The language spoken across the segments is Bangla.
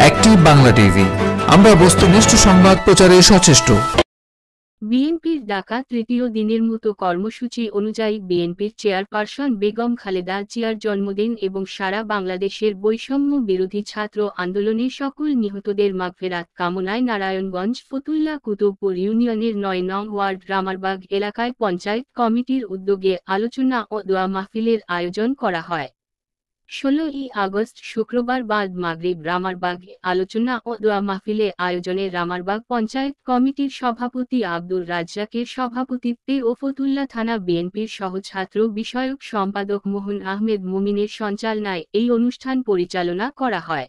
অ্যাক্টিভ বাংলা টিভি, আমরা বস্তুনিষ্ঠ সংবাদ প্রচারে সচেষ্ট। বিএনপির ডাকা তৃতীয় দিনের মতো কর্মসূচি অনুযায়ী বিএনপির চেয়ারপারসন বেগম খালেদা জিয়ার জন্মদিন এবং সারা বাংলাদেশের বৈষম্য বিরোধী ছাত্র আন্দোলনের সকল নিহতদের মাগফেরাত কামনায় নারায়ণগঞ্জ ফতুল্লা কুতুবপুর ইউনিয়নের ৯ নং ওয়ার্ড রামারবাগ এলাকায় পঞ্চায়েত কমিটির উদ্যোগে আলোচনা ও দোয়া মাহফিলের আয়োজন করা হয়। ১৬ই আগস্ট শুক্রবার বাদ মাগরিব রামারবাগে আলোচনা ও দোয়া মাহফিলে আয়োজনে রামারবাগ পঞ্চায়েত কমিটির সভাপতি আব্দুর রাজ্জাকের সভাপতিত্বে ও ফতুল্লা থানা বিএনপির সহছাত্র বিষয়ক সম্পাদক মোহন আহমেদ মুমিনের সঞ্চালনায় এই অনুষ্ঠান পরিচালনা করা হয়।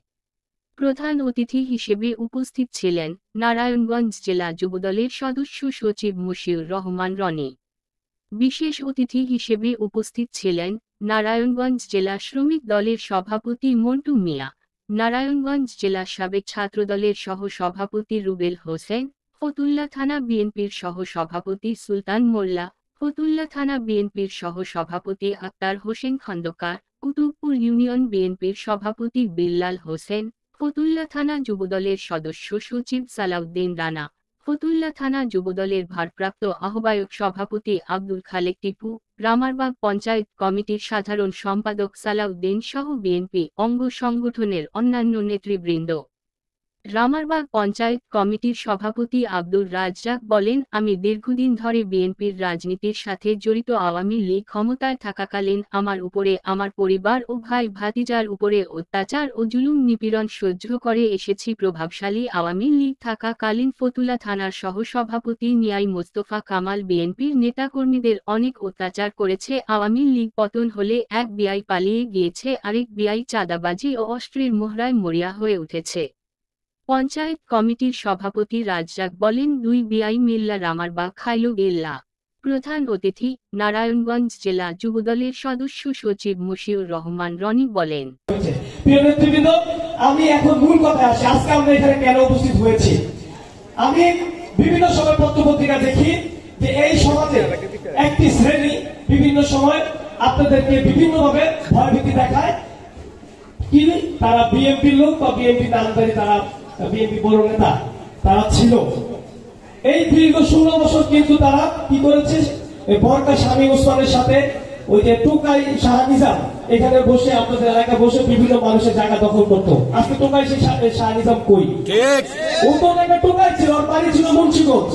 প্রধান অতিথি হিসেবে উপস্থিত ছিলেন নারায়ণগঞ্জ জেলা যুবদলের সদস্য সচিব মশিউর রহমান রনি। বিশেষ অতিথি হিসেবে উপস্থিত ছিলেন নারায়ণগঞ্জ জেলা শ্রমিক দলের সভাপতি মন্টু মিয়া, নারায়ণগঞ্জ জেলা সাবেক ছাত্রদলের সহ সভাপতি রুবেল হোসেন, ফতুল্লা থানা বিএনপির সহ সভাপতি সুলতান মোল্লা, ফতুল্লা থানা বিএনপির সহ সভাপতি আক্তার হোসেন খন্দকার, কুতুবপুর ইউনিয়ন বিএনপির সভাপতি বিল্লাল হোসেন, ফতুল্লা থানা যুবদলের সদস্য সচিব সালাউদ্দিন রানা, ফতুল্লা থানা যুবদলের ভারপ্রাপ্ত আহ্বায়ক সভাপতি আব্দুল খালেক টিপু, রামারবাগ পঞ্চায়েত কমিটির সাধারণ সম্পাদক সালাউদ্দিন সহ বিএনপি অঙ্গ সংগঠনের অন্যান্য নেতৃবৃন্দ। রামারবাগ পঞ্চায়েত কমিটির সভাপতি আব্দুর রাজ্জাক বলেন, আমি দীর্ঘদিন ধরে বিএনপির রাজনীতির সাথে জড়িত। আওয়ামী লীগ ক্ষমতায় থাকাকালীন আমার উপরে, আমার পরিবার ও ভাই ভাতিজার উপরে অত্যাচার ও জুলুম নিপীড়ন সহ্য করে এসেছি। প্রভাবশালী আওয়ামী লীগ থাকাকালীন ফতুল্লা থানার সহসভাপতি নিয়াই মোস্তফা কামাল বিএনপির নেতাকর্মীদের অনেক অত্যাচার করেছে। আওয়ামী লীগ পতন হলে এক বিআই পালিয়ে গিয়েছে, আরেক বিআই চাঁদাবাজি ও অস্ত্রের মোহরায় মরিয়া হয়ে উঠেছে। পঞ্চায়েত কমিটির সভাপতি রাজ্জাক বলেন, ২ বিআই মিল্লা রামারবাগ খাইল গেল্লা। প্রধান অতিথি নারায়ণগঞ্জ জেলা যুবদলের সদস্য সচিব মশিউর রহমান রনি বলেন, প্রিয় নেতৃবৃন্দ, আমি এখন মূল কথায় আসি। আজকে আমরা এখানে কেন উপস্থিত হয়েছি? আমি বিভিন্ন সময় পত্রপত্রিকা দেখি যে এই সমাজে একটি শ্রেণী বিভিন্ন সময় আপনাদেরকে বিভিন্নভাবে ভয়ভীতি দেখায়। কি তারা বিএনপির লোক বা বিএনপি নামধারী, তারা বিএনপি বড় নেতা তারা ছিল। এই দীর্ঘ ১৬ বছর কিন্তু তারা কি করেছে, বরকা স্বামী ওসমানের সাথে ওই যে টুকাই শাহ নিজাম এখানে বসে আপনাদের এলাকায় বসে বিভিন্ন মানুষের জায়গা দখল করতো। আজকে টুকাই শাহ নিজাম কই? ও তো একটা টুকাই ছিল, ওর বাড়ি ছিল মুন্সিগঞ্জ।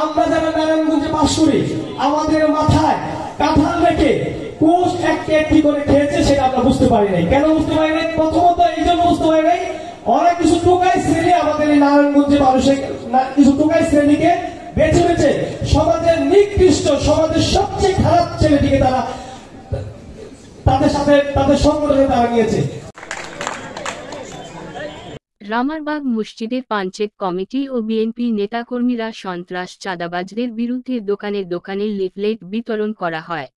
আমরা যারা নারায়ণগঞ্জে বাস করি, আমাদের মাথায় কাঁঠাল রেখে কোষ একটি করে খেয়েছে, সেটা আমরা বুঝতে পারি নাই। কেন বুঝতে পারি নাই? প্রথমত এই জন্য বুঝতে পারি নাই, অনেক কিছু টোকাই শ্রেণী আমাদের এই নারায়ণগঞ্জে মানুষের কিছু টোকাই শ্রেণীকে বেছে বেছে সমাজের নিকৃষ্ট, সমাজের সবচেয়ে খারাপ ছেলেটিকে তারা তাদের সাথে তাদের সংগঠনে তারা নিয়েছে। রামারবাগ মসজিদের পঞ্চায়েত কমিটি ও বিএনপি নেতাকর্মীরা সন্ত্রাস চাঁদাবাজদের বিরুদ্ধে দোকানে দোকানে লিফলেট বিতরণ করা হয়।